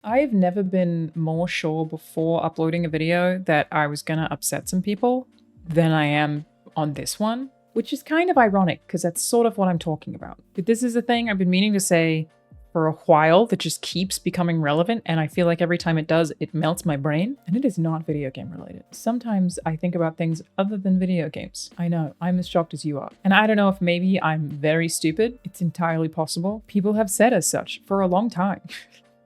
I've never been more sure before uploading a video that I was gonna upset some people than I am on this one, which is kind of ironic because that's sort of what I'm talking about. But this is a thing I've been meaning to say for a while that just keeps becoming relevant, and I feel like every time it does, it melts my brain, and it is not video game related. Sometimes I think about things other than video games. I know, I'm as shocked as you are. And I don't know if maybe I'm very stupid. It's entirely possible. People have said as such for a long time.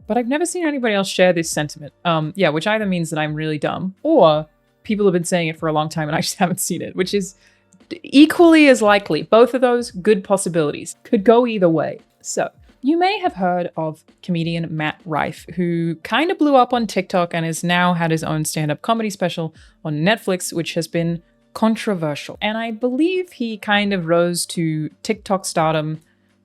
But I've never seen anybody else share this sentiment. Yeah, which either means that I'm really dumb, or people have been saying it for a long time and I just haven't seen it, which is equally as likely. Both of those good possibilities. Could go either way. So, you may have heard of comedian Matt Rife, who kind of blew up on TikTok and has now had his own stand-up comedy special on Netflix, which has been controversial. And I believe he kind of rose to TikTok stardom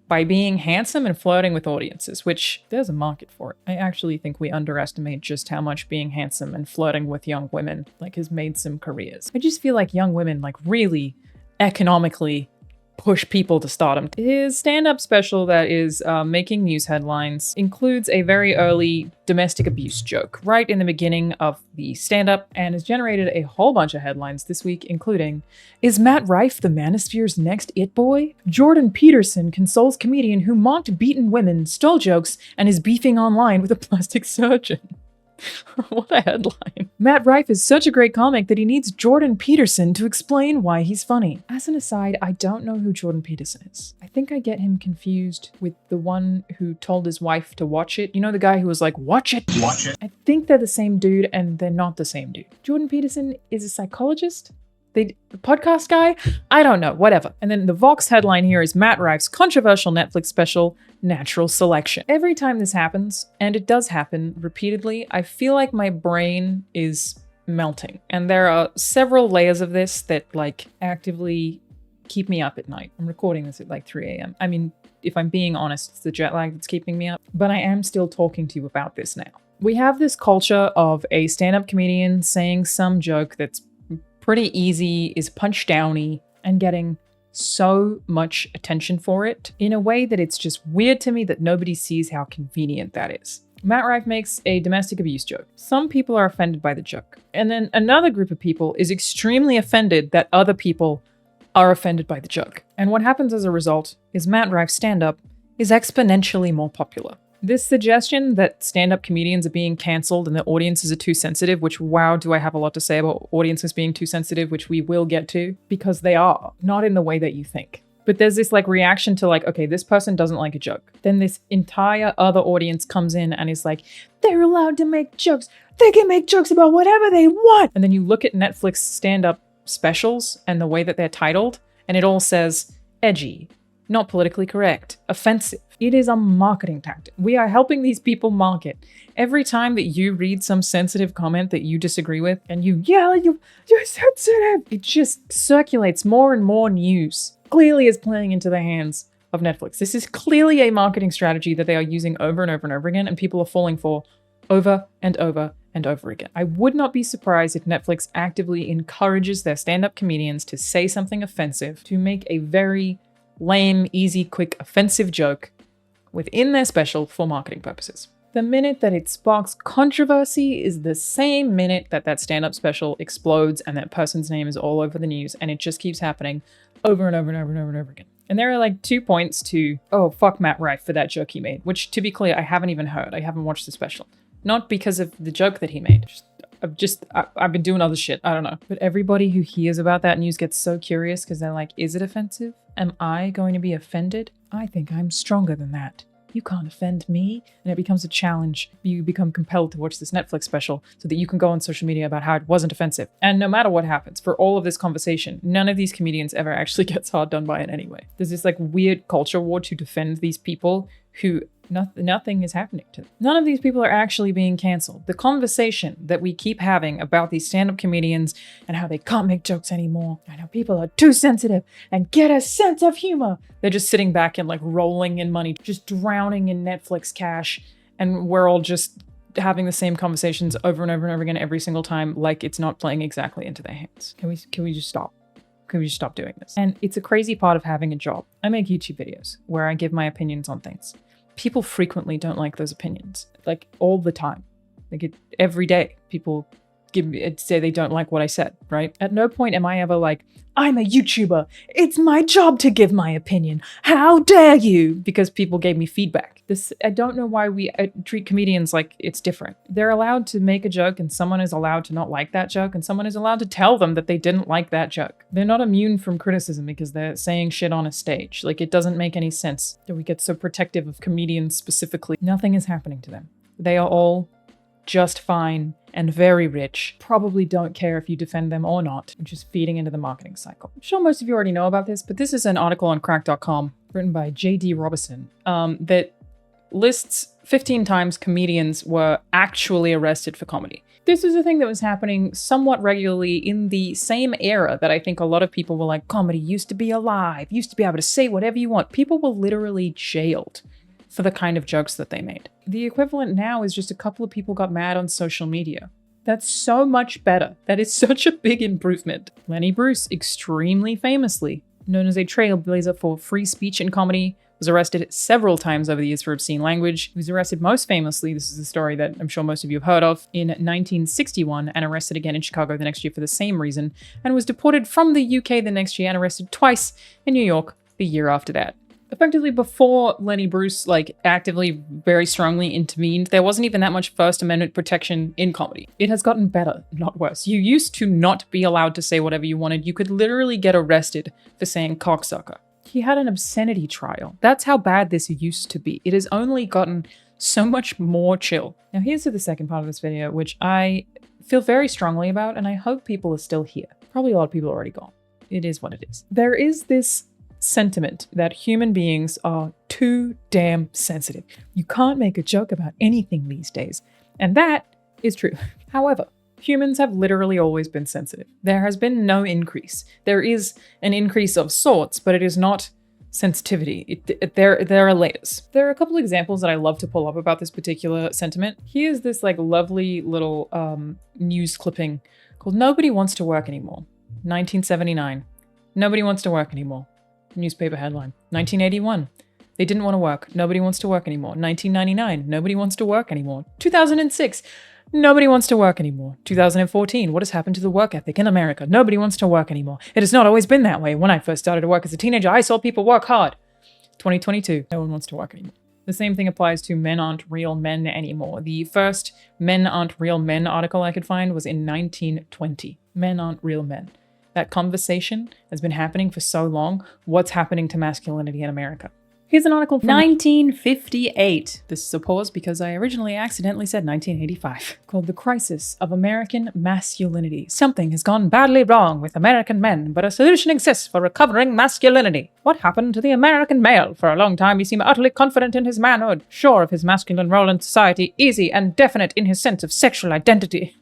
by being handsome and flirting with audiences, which there's a market for it. I actually think we underestimate just how much being handsome and flirting with young women has made some careers. I just feel like young women really economically push people to stardom. His stand-up special that is making news headlines includes a very early domestic abuse joke right in the beginning of the stand-up and has generated a whole bunch of headlines this week, including, "Is Matt Rife the manosphere's next it boy? Jordan Peterson consoles comedian who mocked beaten women, stole jokes, and is beefing online with a plastic surgeon." What a headline. Matt Rife is such a great comic that he needs Jordan Peterson to explain why he's funny. As an aside, I don't know who Jordan Peterson is. I think I get him confused with the one who told his wife to watch it. You know, the guy who was like, "Watch it, watch it." I think they're the same dude, and they're not the same dude. Jordan Peterson is a psychologist? The podcast guy? I don't know, whatever. And then the Vox headline here is Matt Rife's controversial Netflix special, Natural Selection. Every time this happens, and it does happen repeatedly, I feel like my brain is melting. And there are several layers of this that actively keep me up at night. I'm recording this at 3 a.m. I mean, if I'm being honest, it's the jet lag that's keeping me up. But I am still talking to you about this now. We have this culture of a stand-up comedian saying some joke that's pretty easy, is punch downy, and getting so much attention for it in a way that it's just weird to me that nobody sees how convenient that is. Matt Rife makes a domestic abuse joke. Some people are offended by the joke. And then another group of people is extremely offended that other people are offended by the joke. And what happens as a result is Matt Rife's stand-up is exponentially more popular. This suggestion that stand-up comedians are being cancelled and that audiences are too sensitive, which, wow, do I have a lot to say about audiences being too sensitive, which we will get to, because they are, not in the way that you think. But there's this reaction to okay, this person doesn't like a joke. Then this entire other audience comes in and is like, they're allowed to make jokes. They can make jokes about whatever they want. And then you look at Netflix stand-up specials and the way that they're titled, and it all says edgy, not politically correct, offensive. It is a marketing tactic. We are helping these people market. Every time that you read some sensitive comment that you disagree with and you yell, you're sensitive, it just circulates more and more news. Clearly is playing into the hands of Netflix. This is clearly a marketing strategy that they are using over and over and over again, and people are falling for over and over and over again. I would not be surprised if Netflix actively encourages their stand-up comedians to say something offensive, to make a very lame, easy, quick, offensive joke within their special for marketing purposes. The minute that it sparks controversy is the same minute that that stand-up special explodes and that person's name is all over the news, and it just keeps happening over and over and over and over and over again. And there are 2 points to, oh, fuck Matt Rife for that joke he made, which, to be clear, I haven't even heard. I haven't watched the special. Not because of the joke that he made. I've been doing other shit. I don't know. But everybody who hears about that news gets so curious because they're like, is it offensive? Am I going to be offended? I think I'm stronger than that. You can't offend me. And it becomes a challenge. You become compelled to watch this Netflix special so that you can go on social media about how it wasn't offensive. And no matter what happens, for all of this conversation, none of these comedians ever actually gets hard done by it anyway. There's this weird culture war to defend these people who nothing is happening to them. None of these people are actually being canceled. The conversation that we keep having about these stand-up comedians and how they can't make jokes anymore, and how people are too sensitive and get a sense of humor. They're just sitting back and rolling in money, just drowning in Netflix cash, and we're all just having the same conversations over and over and over again every single time, like it's not playing exactly into their hands. Can we just stop? Can we just stop doing this? And it's a crazy part of having a job. I make YouTube videos where I give my opinions on things. people frequently don't like those opinions, like all the time. Like every day, people say they don't like what I said, right? At no point am I ever like, I'm a YouTuber. It's my job to give my opinion. How dare you? Because people gave me feedback. I don't know why we treat comedians like it's different. They're allowed to make a joke and someone is allowed to not like that joke and someone is allowed to tell them that they didn't like that joke. They're not immune from criticism because they're saying shit on a stage. Like, it doesn't make any sense that we get so protective of comedians specifically. Nothing is happening to them. They are all just fine and very rich, probably don't care if you defend them or not, which is feeding into the marketing cycle. I'm sure most of you already know about this, but this is an article on crack.com written by J.D. Robertson that lists 15 times comedians were actually arrested for comedy. This is a thing that was happening somewhat regularly in the same era that I think a lot of people were like, comedy used to be alive, used to be able to say whatever you want. People were literally jailed for the kind of jokes that they made. The equivalent now is just a couple of people got mad on social media. That's so much better. That is such a big improvement. Lenny Bruce, extremely famously, known as a trailblazer for free speech in comedy, was arrested several times over the years for obscene language. He was arrested most famously, this is a story that I'm sure most of you have heard of, in 1961 and arrested again in Chicago the next year for the same reason, and was deported from the UK the next year and arrested twice in New York the year after that. Effectively, before Lenny Bruce actively very strongly intervened, there wasn't even that much First Amendment protection in comedy. It has gotten better, not worse. You used to not be allowed to say whatever you wanted. You could literally get arrested for saying cocksucker. He had an obscenity trial. That's how bad this used to be. It has only gotten so much more chill. Now here's to the second part of this video, which I feel very strongly about, and I hope people are still here. Probably a lot of people are already gone. It is what it is. There is this sentiment that human beings are too damn sensitive. You can't make a joke about anything these days. And that is true. However, humans have literally always been sensitive. There has been no increase. There is an increase of sorts, but it is not sensitivity. There are layers. There are a couple examples that I love to pull up about this particular sentiment. Here's this lovely little news clipping called "Nobody Wants to Work Anymore." 1979. Nobody wants to work anymore. Newspaper headline. 1981. They didn't want to work. Nobody wants to work anymore. 1999. Nobody wants to work anymore. 2006. Nobody wants to work anymore. 2014. What has happened to the work ethic in America? Nobody wants to work anymore. It has not always been that way. When I first started to work as a teenager, I saw people work hard. 2022. No one wants to work anymore. The same thing applies to men aren't real men anymore. The first men aren't real men article I could find was in 1920. Men aren't real men. That conversation has been happening for so long. What's happening to masculinity in America? Here's an article from 1958. This is a pause because I originally accidentally said 1985. Called "The Crisis of American Masculinity. Something has gone badly wrong with American men, but a solution exists for recovering masculinity. What happened to the American male? For a long time, he seemed utterly confident in his manhood, sure of his masculine role in society, easy and definite in his sense of sexual identity."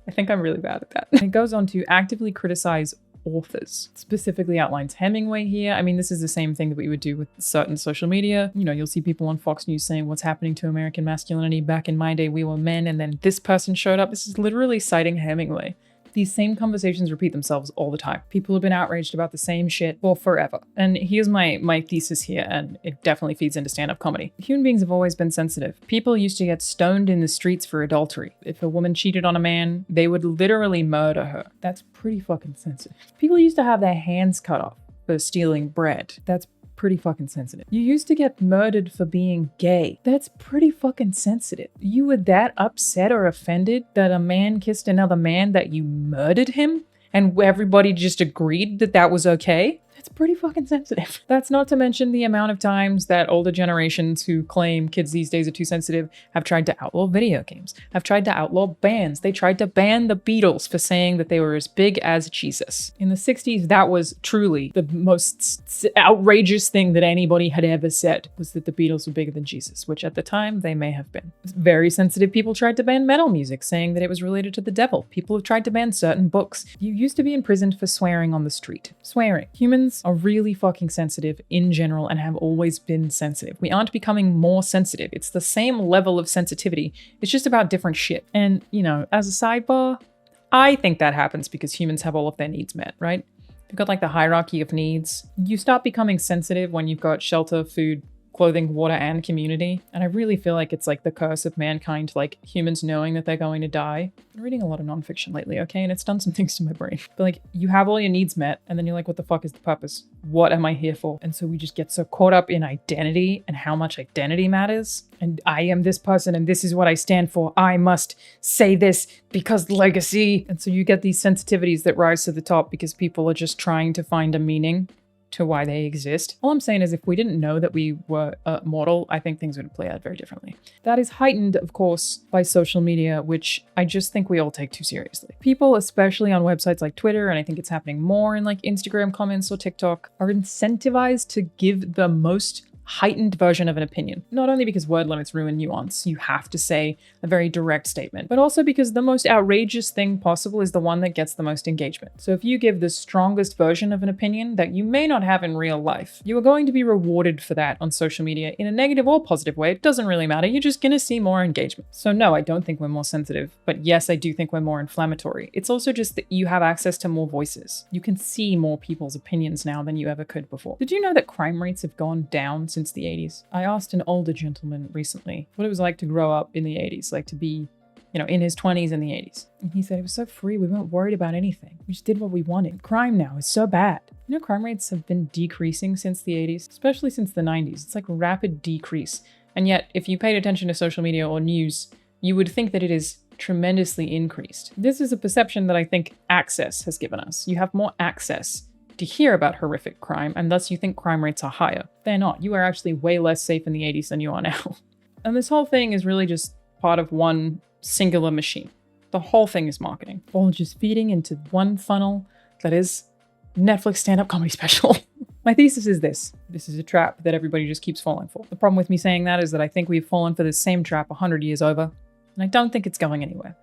I think I'm really bad at that. It goes on to actively criticize authors. Specifically outlines Hemingway here. I mean, this is the same thing that we would do with certain social media. You know, you'll see people on Fox News saying what's happening to American masculinity. Back in my day, we were men, and then this person showed up. This is literally citing Hemingway. These same conversations repeat themselves all the time. People have been outraged about the same shit for forever. And here's my thesis here, and it definitely feeds into stand-up comedy. Human beings have always been sensitive. People used to get stoned in the streets for adultery. If a woman cheated on a man, they would literally murder her. That's pretty fucking sensitive. People used to have their hands cut off for stealing bread. That's pretty fucking sensitive. You used to get murdered for being gay. That's pretty fucking sensitive. You were that upset or offended that a man kissed another man that you murdered him and everybody just agreed that that was okay? That's pretty fucking sensitive. That's not to mention the amount of times that older generations who claim kids these days are too sensitive have tried to outlaw video games, have tried to outlaw bands. They tried to ban the Beatles for saying that they were as big as Jesus. In the 60s, that was truly the most outrageous thing that anybody had ever said, was that the Beatles were bigger than Jesus, which at the time they may have been. Very sensitive people tried to ban metal music, saying that it was related to the devil. People have tried to ban certain books. You used to be imprisoned for swearing on the street. Swearing. Humans are really fucking sensitive in general and have always been sensitive. We aren't becoming more sensitive. It's the same level of sensitivity. It's just about different shit. And, you know, as a sidebar, I think that happens because humans have all of their needs met, right? You've got like the hierarchy of needs. You start becoming sensitive when you've got shelter, food, clothing, water, and community. And I really feel like it's like the curse of mankind, like humans knowing that they're going to die. I'm reading a lot of nonfiction lately, okay? And it's done some things to my brain. But like, you have all your needs met, and then you're like, what the fuck is the purpose? What am I here for? And so we just get so caught up in identity and how much identity matters. And I am this person, and this is what I stand for. I must say this because legacy. And so you get these sensitivities that rise to the top because people are just trying to find a meaning to why they exist. All I'm saying is if we didn't know that we were mortal, I think things would play out very differently. That is heightened, of course, by social media, which I just think we all take too seriously. People, especially on websites like Twitter, and I think it's happening more in like Instagram comments or TikTok, are incentivized to give the most heightened version of an opinion. Not only because word limits ruin nuance, you have to say a very direct statement, but also because the most outrageous thing possible is the one that gets the most engagement. So if you give the strongest version of an opinion that you may not have in real life, you are going to be rewarded for that on social media in a negative or positive way. It doesn't really matter. You're just going to see more engagement. So no, I don't think we're more sensitive, but yes, I do think we're more inflammatory. It's also just that you have access to more voices. You can see more people's opinions now than you ever could before. Did you know that crime rates have gone down since the 80s? I asked an older gentleman recently what it was like to grow up in the 80s, like to be, in his 20s in the 80s. And he said it was so free, we weren't worried about anything. We just did what we wanted. Crime now is so bad. Crime rates have been decreasing since the 80s, especially since the 90s. It's like a rapid decrease. And yet, if you paid attention to social media or news, you would think that it is tremendously increased. This is a perception that I think access has given us. You have more access to hear about horrific crime, and thus you think crime rates are higher. They're not. You are actually way less safe in the 80s than you are now. And this whole thing is really just part of one singular machine. The whole thing is marketing, all just feeding into one funnel that is Netflix stand-up comedy special. My thesis is this. This is a trap that everybody just keeps falling for. The problem with me saying that is that I think we've fallen for this same trap 100 years over, and I don't think it's going anywhere.